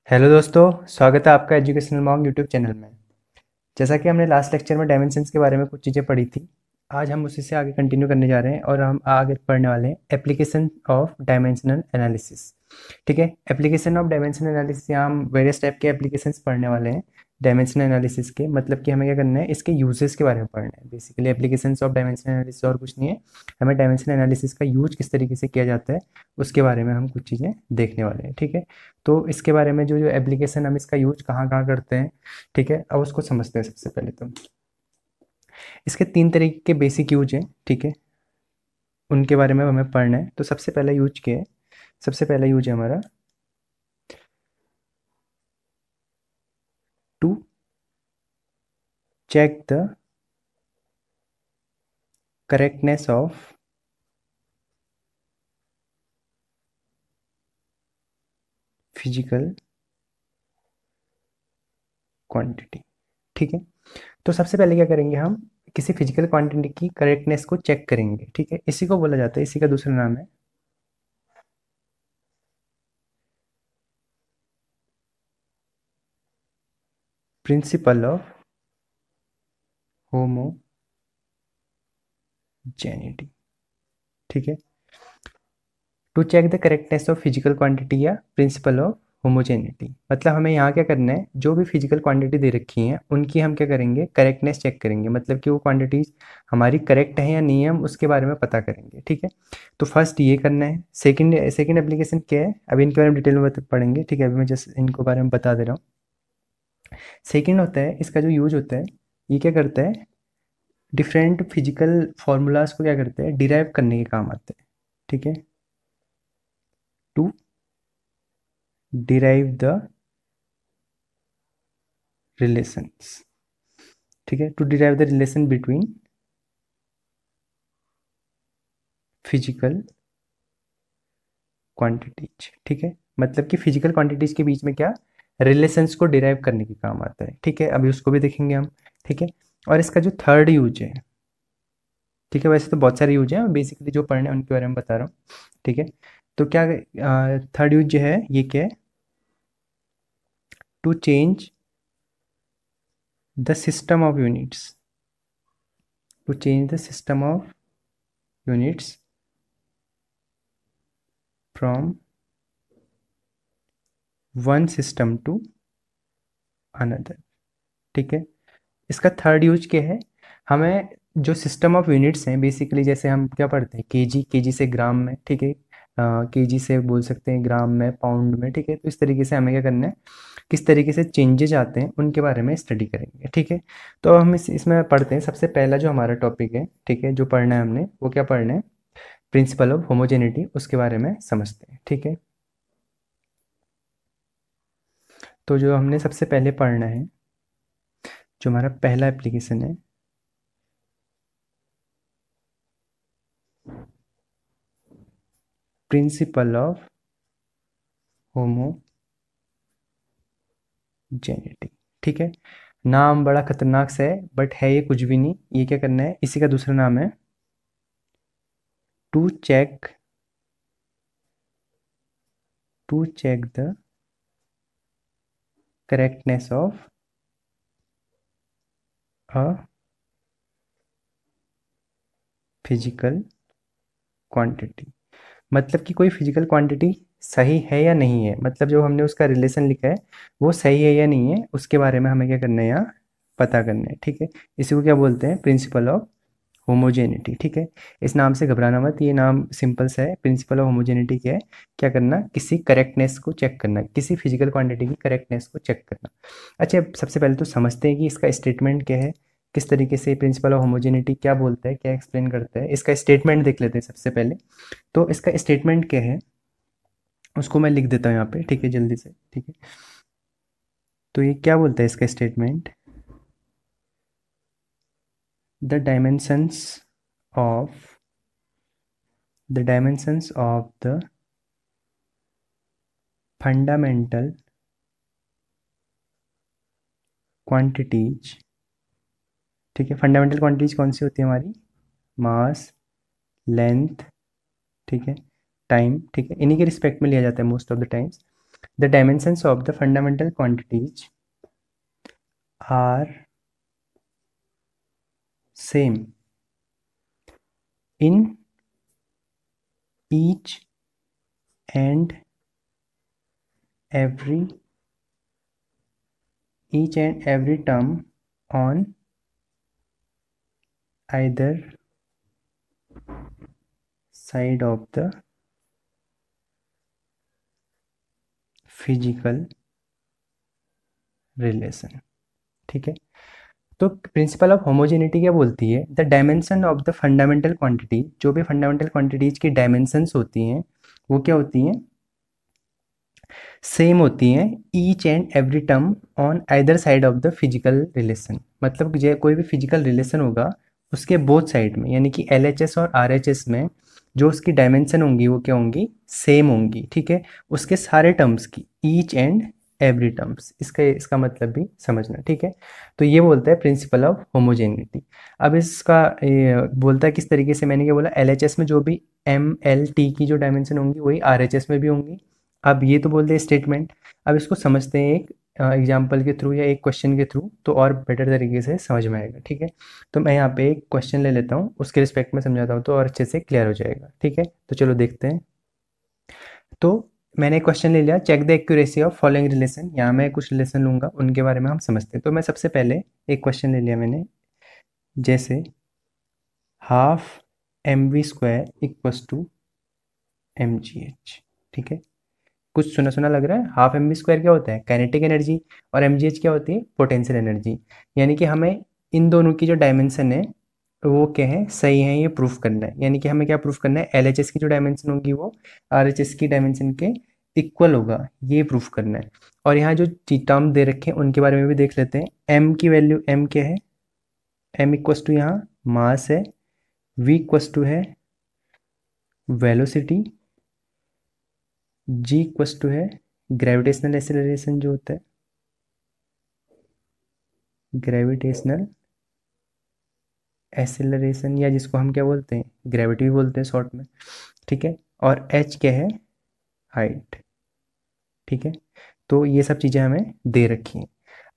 Hello दोस्तों, स्वागत है आपका एजुकेशनल मॉन्क यूट्यूब चैनल में। जैसा कि हमने लास्ट लेक्चर में डायमेंशंस के बारे में कुछ चीज़ें पढ़ी थी, आज हम उसी से आगे कंटिन्यू करने जा रहे हैं और हम आगे पढ़ने वाले हैं एप्लीकेशन ऑफ डायमेंशनल एनालिसिस। ठीक है, एप्लीकेशन ऑफ डायमेंशनल एनालिसिस, यहाँ हम वेरियस टाइप के एप्लीकेशंस पढ़ने वाले हैं डायमेंशनल एनालिसिस के। मतलब कि हमें क्या करना है, इसके यूजेस के बारे में पढ़ना है। Basically applications of dimensional analysis और कुछ नहीं है, हमें डायमेंशनल एनालिसिस का यूज किस तरीके से किया जाता है उसके बारे में हम कुछ चीज़ें देखने वाले हैं। ठीक है, तो इसके बारे में जो जो एप्लीकेशन, हम इसका यूज कहाँ कहाँ करते हैं, ठीक है, अब उसको समझते हैं। सबसे पहले तो इसके तीन तरीके के बेसिक यूज हैं, ठीक है, उनके बारे में हमें पढ़ना है। तो सबसे पहला यूज क्या है? सबसे पहला यूज है हमारा to check the correctness of physical quantity. ठीक है, तो सबसे पहले क्या करेंगे, हम किसी फिजिकल क्वांटिटी की करेक्टनेस को चेक करेंगे। ठीक है, इसी को बोला जाता है, इसी का दूसरा नाम है प्रिंसिपल ऑफ होमोजेनिटी। ठीक है, to check the correctness of physical quantity या प्रिंसिपल ऑफ होमोजेनिटी, मतलब हमें यहाँ क्या करना है, जो भी फिजिकल क्वांटिटी दे रखी हैं उनकी हम क्या करेंगे, करेक्टनेस चेक करेंगे। मतलब कि वो क्वांटिटीज हमारी करेक्ट है या नहीं है, हम उसके बारे में पता करेंगे। ठीक है, तो फर्स्ट ये करना है। सेकंड सेकंड एप्लीकेशन क्या है, अभी इनके बारे में डिटेल में पढ़ेंगे। ठीक है, अभी मैं जस्ट इनको बारे में बता दे रहा हूँ। सेकंड होता है, इसका जो यूज होता है, ये क्या करता है, डिफरेंट फिजिकल फार्मूलाज को क्या करते हैं, डिराइव करने के काम आते हैं। ठीक है, टू डिराइव द रिलेशंस। ठीक है, to derive the relation between physical quantities. ठीक है, मतलब कि फिजिकल क्वांटिटीज के बीच में क्या रिलेशंस को डिराइव करने के काम आता है। ठीक है, अभी उसको भी देखेंगे हम। ठीक है, और इसका जो थर्ड यूज है, ठीक है, वैसे तो बहुत सारे यूज हैं, बेसिकली जो पढ़ने हैं उनके बारे में बता रहा हूँ। ठीक है, तो क्या थर्ड यूज जो है ये क्या है, to change the system of units. To change the system of units from one system to another. ठीक है, इसका थर्ड यूज क्या है, हमें जो सिस्टम ऑफ यूनिट्स हैं, बेसिकली जैसे हम क्या पढ़ते हैं, केजी, केजी से ग्राम में। ठीक है, केजी से बोल सकते हैं ग्राम में, पाउंड में। ठीक है, तो इस तरीके से हमें क्या करना है, किस तरीके से चेंजेज आते हैं उनके बारे में स्टडी करेंगे। ठीक है, तो अब हम इसमें पढ़ते हैं। सबसे पहला जो हमारा टॉपिक है, ठीक है, जो पढ़ना है हमने, वो क्या पढ़ना है, प्रिंसिपल ऑफ होमोजेनिटी, उसके बारे में समझते हैं। ठीक है, तो जो हमने सबसे पहले पढ़ना है, जो हमारा पहला एप्लीकेशन है, प्रिंसिपल ऑफ होमोजेनिटी। ठीक है, नाम बड़ा खतरनाक सा है, बट है ये कुछ भी नहीं। ये क्या करना है, इसी का दूसरा नाम है to check the correctness of a physical quantity. मतलब कि कोई फिजिकल क्वांटिटी सही है या नहीं है, मतलब जो हमने उसका रिलेशन लिखा है वो सही है या नहीं है, उसके बारे में हमें क्या करना है, यहाँ पता करना है। ठीक है, इसी को क्या बोलते हैं, प्रिंसिपल ऑफ होमोजेनिटी। ठीक है, इस नाम से घबराना मत, ये नाम सिंपल सा है। प्रिंसिपल ऑफ होमोजेनिटी क्या है, क्या करना, किसी करेक्टनेस को चेक करना, किसी फिजिकल क्वांटिटी की करेक्टनेस को चेक करना। अच्छा, अब सबसे पहले तो समझते हैं कि इसका स्टेटमेंट क्या है, किस तरीके से प्रिंसिपल ऑफ होमोजेनिटी क्या बोलता है, क्या एक्सप्लेन करता है। इसका स्टेटमेंट देख लेते हैं सबसे पहले। तो इसका स्टेटमेंट क्या है, उसको मैं लिख देता हूँ यहाँ पे। ठीक है, जल्दी से। ठीक है, तो ये क्या बोलता है इसका statement, the dimensions of the fundamental quantities. ठीक है, फंडामेंटल क्वांटिटीज कौन सी होती है हमारी, मास, लेंथ, ठीक है, टाइम। ठीक है, इन्हीं के रिस्पेक्ट में लिया जाता है most of the times. The dimensions of the fundamental quantities are same in each and every each and every term on either side of the physical relation. ठीक है, तो प्रिंसिपल ऑफ होमोजेनिटी क्या बोलती है? The dimension of the fundamental quantity, जो भी fundamental quantities की dimensions होती हैं वो क्या होती हैं? सेम होती हैं each and every term on either side of the physical relation. मतलब कोई भी फिजिकल रिलेशन होगा उसके बोथ साइड में, यानी कि एलएचएस और आरएचएस में जो उसकी डायमेंशन होंगी वो क्या होंगी? सेम होंगी। ठीक है, उसके सारे टर्म्स की, ईच एंड एवरी टर्म्स, इसका मतलब भी समझना। ठीक है, तो ये बोलता है प्रिंसिपल ऑफ होमोजेनिटी। अब इसका बोलता है किस तरीके से? मैंने क्या बोला, एलएचएस में जो भी एम एल टी की जो डायमेंशन होंगी वही आरएचएस में भी होंगी। अब ये तो बोलते हैं स्टेटमेंट, अब इसको समझते हैं एक एग्जाम्पल के थ्रू या एक क्वेश्चन के थ्रू, तो और बेटर तरीके से समझ में आएगा। ठीक है, तो मैं यहाँ पे एक क्वेश्चन ले लेता हूँ, उसके रिस्पेक्ट में समझाता हूँ तो और अच्छे से क्लियर हो जाएगा। ठीक है, तो चलो देखते हैं। तो मैंने क्वेश्चन ले लिया, check the accuracy of following relation. यहाँ मैं कुछ रिलेशन लूँगा, उनके बारे में हम समझते हैं। तो मैं सबसे पहले एक क्वेश्चन ले लिया मैंने, जैसे half mv² equals to mgh। ठीक है, कुछ सुना सुना लग रहा है। हाफ mv² क्या होता है? काइनेटिक एनर्जी, और mgh क्या होती है? Potential energy. यानी कि हमें इन दोनों की जो डायमेंशन है वो क्या है? सही है, ये प्रूफ करना है। यानी कि हमें क्या प्रूफ करना है? एलएचएस की जो डायमेंशन होगी वो आरएचएस की डायमेंशन के इक्वल होगा, ये प्रूफ करना है। और यहाँ जो टर्म दे रखे हैं उनके बारे में भी देख लेते हैं। एम की वैल्यू, एम क्या है? एम इक्वस टू यहाँ मास है, वी इक्वस टू है वेलोसिटी, जी इक्वस टू है ग्रेविटेशनल एक्सेलरेशन जो होता है, ग्रेविटेशनल एक्सेलरेशन, या जिसको हम क्या बोलते हैं? ग्रेविटी भी बोलते हैं शॉर्ट में। ठीक है, और एच क्या है? हाइट। ठीक है, तो ये सब चीज़ें हमें दे रखी हैं।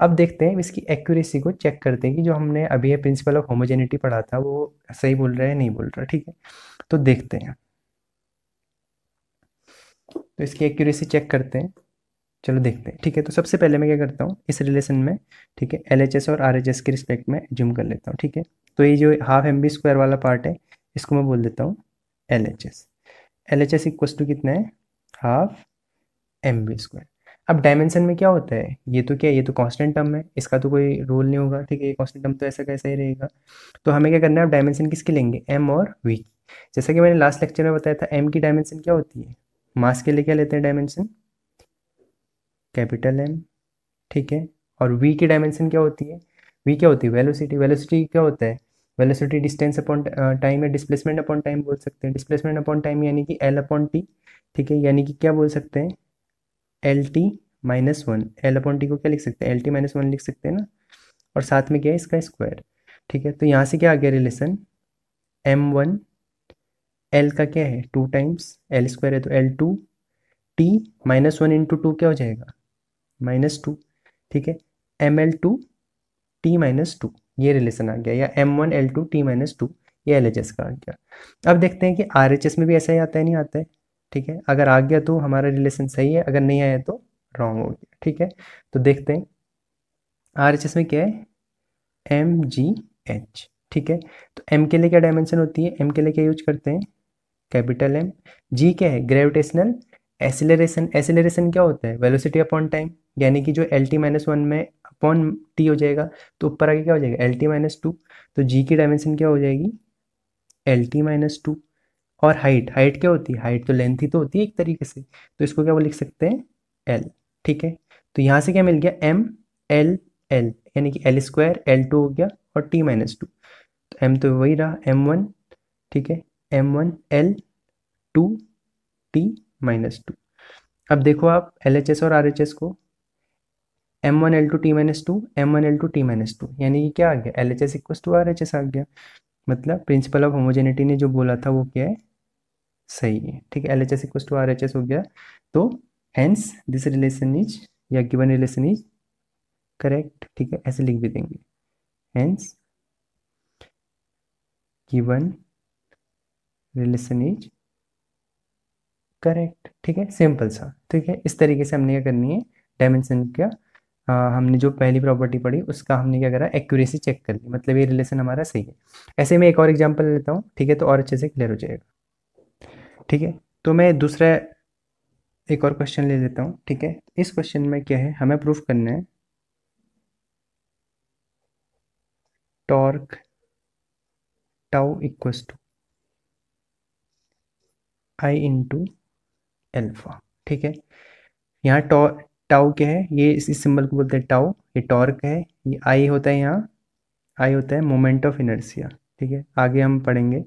अब देखते हैं इसकी एक्यूरेसी को चेक करते हैं कि जो हमने अभी ये प्रिंसिपल ऑफ होमोजेनिटी पढ़ा था वो सही बोल रहा है नहीं बोल रहा। ठीक है, तो देखते हैं, तो इसकी एक्यूरेसी चेक करते हैं। चलो देखते हैं। ठीक है, तो सबसे पहले मैं क्या करता हूँ इस रिलेशन में, ठीक है, एलएचएस और आरएचएस के रिस्पेक्ट में जूम कर लेता हूँ। ठीक है, तो ये जो हाफ mv² वाला पार्ट है इसको मैं बोल देता हूँ एलएचएस। एलएचएस इक्वल्स टू कितना है? Half mv²। अब डायमेंशन में क्या होता है? ये तो क्या है? ये तो कांस्टेंट टर्म है, इसका तो कोई रोल नहीं होगा। ठीक है, ये कांस्टेंट टर्म तो ऐसा कैसा ही रहेगा। तो हमें क्या करना है? अब डायमेंशन किसके लेंगे? एम और वी। जैसा कि मैंने लास्ट लेक्चर में बताया था, एम की डायमेंशन क्या होती है? मास के लिए क्या लेते हैं डायमेंशन? Capital M. ठीक है, और वी की डायमेंशन क्या होती है? वी क्या होती है? वेलोसिटी। वेलोसिटी क्या होता है? वेलोसिटी डिस्टेंस अपॉन टाइम या डिस्प्लेसमेंट अपॉन टाइम बोल सकते हैं। डिस्प्लेसमेंट अपॉन टाइम यानी कि एल अपॉन टी। ठीक है, यानी कि क्या बोल सकते हैं? L T minus one. L upon T को क्या लिख सकते हैं? एल टी माइनस वन लिख सकते हैं ना, और साथ में क्या है? इसका स्क्वायर। ठीक है, तो यहाँ से क्या आ गया रिलेशन? एम वन एल का क्या है? टू टाइम्स एल स्क्वायर है तो L two T minus one into two क्या हो जाएगा? Minus two. ठीक है, M L two T minus two, ये रिलेशन आ गया, या M one L two T minus two, ये एल एच एस का आ गया। अब देखते हैं कि आर एच एस में भी ऐसा ही आता है नहीं आता है। ठीक है, अगर आ गया तो हमारा रिलेशन सही है, अगर नहीं आया तो रॉन्ग हो गया। ठीक है, तो देखते हैं आर एच एस में क्या है? M G H. ठीक है, तो एम के लिए क्या डायमेंशन होती है? एम के लिए क्या यूज करते हैं? Capital M. जी क्या है? Gravitational acceleration. एसिलरेशन क्या होता है? वेलोसिटी अपॉन टाइम, यानी कि जो एल टी माइनस वन में अपॉन टी हो जाएगा तो ऊपर आगे क्या हो जाएगा? L T minus two. तो जी की डायमेंशन क्या हो जाएगी? L T minus to. और हाइट, हाइट क्या होती है? हाइट तो लेंथ ही तो होती है एक तरीके से, तो इसको क्या वो लिख सकते हैं? एल। ठीक है, तो यहाँ से क्या मिल गया? एम एल एल, यानी कि एल स्क्वायर एल टू हो गया और टी माइनस टू, तो एम तो वही रहा एम वन। ठीक है, M one L two T minus two. अब देखो आप एल एच एस और आर एच एस को, M one L two T minus two, M one L two T minus two, यानी कि क्या आ गया? L H S equals to R H S आ गया। मतलब प्रिंसिपल ऑफ होमोजेनिटी ने जो बोला था वो क्या है? सही है। ठीक है, L H S equals to R H S हो गया। तो हेंस दिस रिलेशन इज या गिवन रिलेशन इज करेक्ट, ठीक है, ऐसे लिख भी देंगे, hence given relation is correct, ठीक है, सिंपल सा, ठीक है। इस तरीके से हमने क्या करनी है, डायमेंशन का हमने जो पहली प्रॉपर्टी पढ़ी उसका हमने क्या करा, एक्यूरेसी चेक कर ली, मतलब ये रिलेशन हमारा सही है। ऐसे में एक और एग्जांपल लेता हूँ, ठीक है, तो और अच्छे से क्लियर हो जाएगा, ठीक है। तो मैं दूसरा एक और क्वेश्चन ले लेता हूँ, ठीक है। इस क्वेश्चन में क्या है, हमें प्रूफ करना है torque tau equals to I into alpha, ठीक है। यहाँ टाउ क्या है, ये इस सिंबल को बोलते हैं टाउ, ये टॉर्क है, ये आई होता है, यहाँ आई होता है मोमेंट ऑफ इनर्शिया, ठीक है। आगे हम पढ़ेंगे,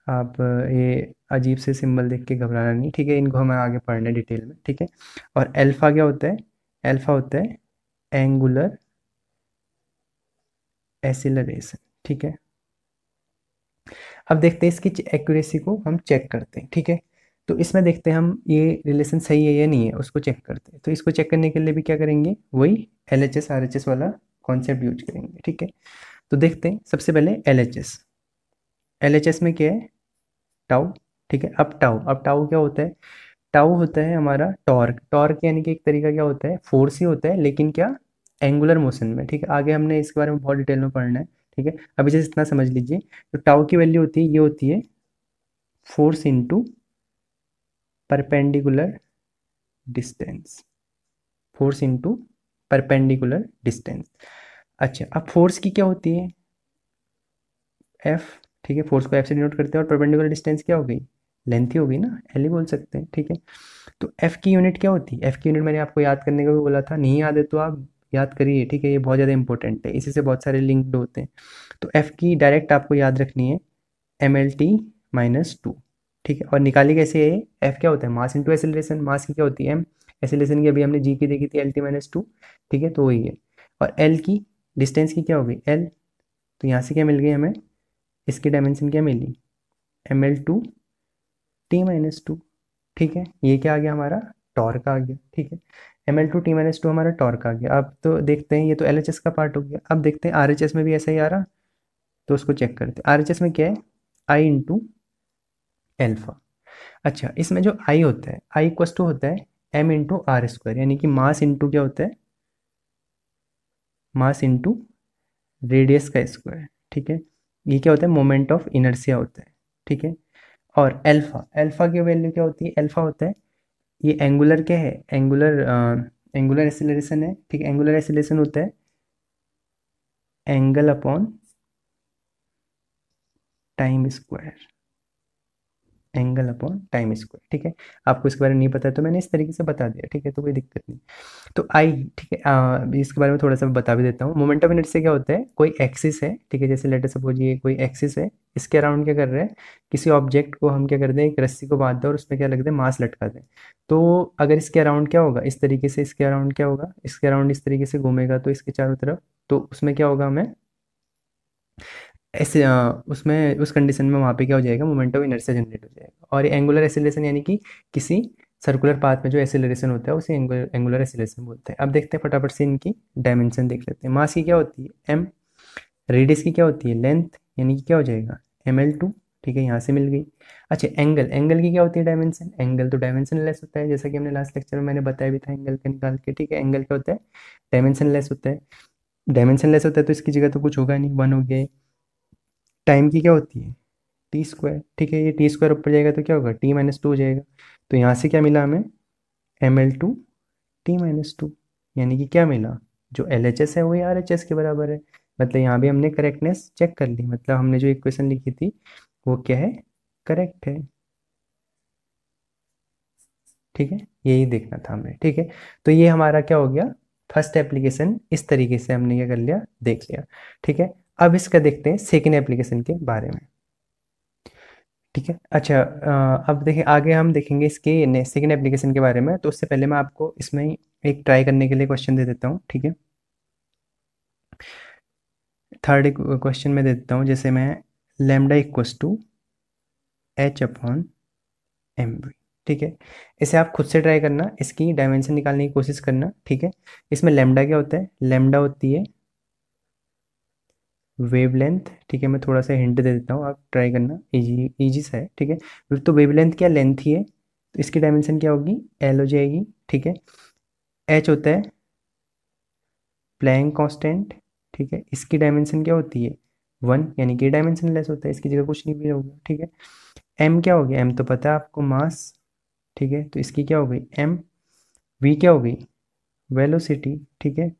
आप ये अजीब से सिंबल देख के घबराना नहीं, ठीक है, इनको हमें आगे पढ़ना है डिटेल में, ठीक है। और अल्फा क्या होता है, अल्फा होता है एंगुलर एसिलरेशन, ठीक है। अब देखते हैं इसकी एक्यूरेसी को हम चेक करते हैं, ठीक है। तो इसमें देखते हैं हम ये रिलेशन सही है या नहीं है, उसको चेक करते हैं। तो इसको चेक करने के लिए भी क्या करेंगे, वही L H S R H S वाला कॉन्सेप्ट यूज करेंगे, ठीक है। तो देखते हैं सबसे पहले L H S, L H S में क्या है, टाउ, ठीक है। अब टाउ क्या होता है, टाउ होता है हमारा टॉर्क, टॉर्क यानी कि एक तरीका क्या होता है, फोर्स ही होता है, लेकिन क्या, एंगुलर मोशन में, ठीक है। आगे हमने इसके बारे में बहुत डिटेल में पढ़ना है, ठीक है। अभी जैसे इतना समझ लीजिए, तो टाउ की वैल्यू होती है, ये होती है force into perpendicular distance, force into perpendicular distance. अच्छा, अब फोर्स की क्या होती है, एफ, ठीक है, फोर्स को एफ से डिनोट करते हैं, और परपेंडिकुलर डिस्टेंस क्या हो गई, लेंथ ही होगी ना, एल ही बोल सकते हैं, ठीक है। तो एफ की यूनिट क्या होती है, एफ की यूनिट मैंने आपको याद करने को भी बोला था, नहीं याद है तो आप याद करिए, ठीक है, ये बहुत ज़्यादा इंपॉर्टेंट है, इसी से बहुत सारे लिंक्ड होते हैं। तो एफ की डायरेक्ट आपको याद रखनी है mlt-2, ठीक है। और निकाली कैसे है, एफ क्या होता है, मास इंटू एसिलेशन, मास की क्या होती है एम, एसिलेशन की अभी हमने जी की देखी थी LT-2, ठीक है, तो वही है। और एल की डिस्टेंस की क्या होगी, एल, तो यहाँ से क्या मिल गई हमें, इसकी डायमेंशन क्या मिली, ml/t-2, ठीक है। ये क्या आ गया हमारा, टॉर्क आ गया, ठीक है। ml/t-2 हमारा टॉर्क आ गया। अब तो देखते हैं, ये तो LHS का पार्ट हो गया, अब देखते हैं RHS में भी ऐसा ही आ रहा, तो उसको चेक करते हैं। RHS में क्या है, आई इंटू एल्फा। अच्छा, इसमें जो आई होता है, आई इक्वस टू होता है एम इंटू आर स्क्वायर, यानी कि मास इंटू क्या होता है, मास इंटू रेडियस का स्क्वायर, ठीक है। ये क्या होता है, मोमेंट ऑफ इनर्शिया होता है, ठीक है। और एल्फा, एल्फा की वैल्यू क्या होती है, एल्फा होता है, ये एंगुलर क्या है, एंगुलर एंगुलर एक्सीलरेशन है, ठीक है। एंगुलर एक्सीलरेशन होता है angle upon time square, angle upon time square, ठीक है। आपको इसके बारे में नहीं पता है तो मैंने इस तरीके से बता दिया, ठीक है, तो कोई दिक्कत नहीं। तो आई, ठीक है, इसके बारे में थोड़ा सा बता भी देता हूँ। मोमेंट ऑफ इनर्शिया क्या होता है, कोई एक्सिस है, ठीक है, जैसे लेट अस सपोज ये कोई एक्सिस है, इसके अराउंड क्या कर रहे हैं, किसी ऑब्जेक्ट को हम क्या करते हैं, एक रस्सी को बांध दें और उसमें क्या लगते हैं, मास लटका दें। तो अगर इसके अराउंड क्या होगा, इस तरीके से इसके अराउंड क्या होगा, इसके अराउंड इस तरीके से घूमेगा, तो इसके चारों तरफ, तो उसमें क्या होगा, हमें ऐसे उसमें उस कंडीशन में वहाँ पे क्या हो जाएगा, मोमेंट ऑफ इनर्शिया जनरेट हो जाएगा। और ये एंगुलर एक्सीलरेशन यानी कि किसी सर्कुलर पाथ में जो एक्सीलरेशन होता है उसे एंगुलर एक्सीलरेशन बोलते हैं। अब देखते हैं फटाफट से इनकी डायमेंशन देख लेते हैं। मास की क्या होती है एम, रेडियस की क्या होती है लेंथ, यानी कि क्या हो जाएगा ml/2, ठीक है, यहाँ से मिल गई। अच्छा, एंगल, एंगल की क्या होती है डायमेंशन, एंगल तो डायमेंशन लेस होता है, जैसा कि हमने लास्ट लेक्चर में मैंने बताया भी था एंगल का निकाल के, ठीक है। एंगल क्या होता है, डायमेंशन लेस होता है, डायमेंशन लेस होता है तो इसकी जगह तो कुछ होगा नहीं, वन हो गया। टाइम की क्या होती है टी स्क्वायर, ठीक है, ये टी स्क्वायर ऊपर जाएगा तो क्या होगा, t-2 हो जाएगा। तो यहाँ से क्या मिला हमें, ml/t-2, यानी कि क्या मिला, जो LHS है वही RHS के बराबर है। मतलब यहाँ भी हमने करेक्टनेस चेक कर ली, मतलब हमने जो इक्वेशन लिखी थी वो क्या है, करेक्ट है, ठीक है। यही देखना था हमें, ठीक है। तो ये हमारा क्या हो गया, फर्स्ट एप्लीकेशन, इस तरीके से हमने क्या कर लिया, देख लिया, ठीक है। अब इसका देखते हैं सेकेंड एप्लीकेशन के बारे में, ठीक है। अच्छा, अब देखिए आगे हम देखेंगे इसके सेकेंड एप्लीकेशन के बारे में, तो उससे पहले मैं आपको इसमें ही एक ट्राई करने के लिए क्वेश्चन दे देता हूँ, ठीक है। थर्ड क्वेश्चन में दे देता हूँ, जैसे मैं lambda equals to H upon M V, ठीक है। इसे आप खुद से ट्राई करना, इसकी डायमेंशन निकालने की कोशिश करना, ठीक है। इसमें लैम्डा क्या होता है, लैम्डा होती है वेवलेंथ, ठीक है। मैं थोड़ा सा हिंट दे देता हूँ, आप ट्राई करना, इजी इजी सा है, ठीक है। तो वेवलेंथ क्या, लेंथ ही है, तो इसकी डायमेंशन क्या होगी, एल हो जाएगी, ठीक है। एच होता है प्लैंक कांस्टेंट, ठीक है। इसकी डायमेंशन क्या होती है 1, यानी कि डायमेंशन लेस होता है, इसकी जगह कुछ नहीं भी होगा, ठीक है। एम क्या हो गया, एम तो पता है आपको, मास, ठीक है। तो इसकी क्या हो गई एम। वी क्या हो गई, वेलोसिटी, ठीक है।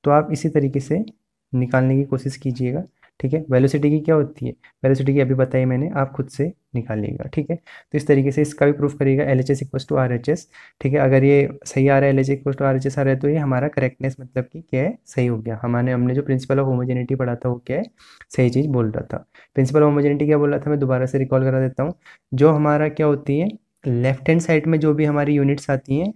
तो आप इसी तरीके से निकालने की कोशिश कीजिएगा, ठीक है। वेलोसिटी की क्या होती है, वेलोसिटी की अभी बताई मैंने, आप खुद से निकालिएगा, ठीक है। तो इस तरीके से इसका भी प्रूफ करिएगा, L H S equals to R H S, ठीक है। अगर ये सही आ रहा है, L H S equals to R H S आ रहा है, तो ये हमारा करेक्टनेस मतलब कि क्या है, सही हो गया। हमने जो प्रिंसिपल ऑफ होमोजेनिटी पढ़ा था वो क्या है, सही चीज़ बोल रहा था। प्रिंसिपल ऑफ होमोजेनिटी क्या बोल रहा था, मैं दोबारा से रिकॉल करा देता हूँ। जो हमारा क्या होती है, लेफ्ट हैंड साइड में जो भी हमारी यूनिट्स आती हैं,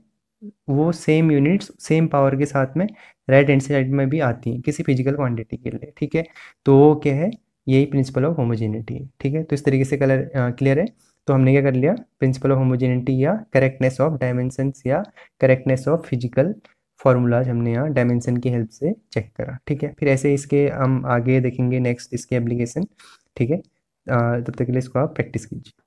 वो सेम यूनिट्स सेम पावर के साथ में राइट हैंड साइड में भी आती हैं किसी फिजिकल क्वांटिटी के लिए, ठीक है। तो वो क्या है, यही प्रिंसिपल ऑफ होमोजेनिटी है, ठीक है। तो इस तरीके से क्लियर है। तो हमने क्या कर लिया, प्रिंसिपल ऑफ होमोजेनिटी या करेक्टनेस ऑफ डायमेंशंस या करेक्टनेस ऑफ फिजिकल फॉर्मूलाज हमने यहाँ डायमेंशन की हेल्प से चेक करा, ठीक है। फिर ऐसे इसके हम आगे देखेंगे नेक्स्ट इसके एप्लीकेशन, ठीक है। तब तक के लिए इसको आप प्रैक्टिस कीजिए।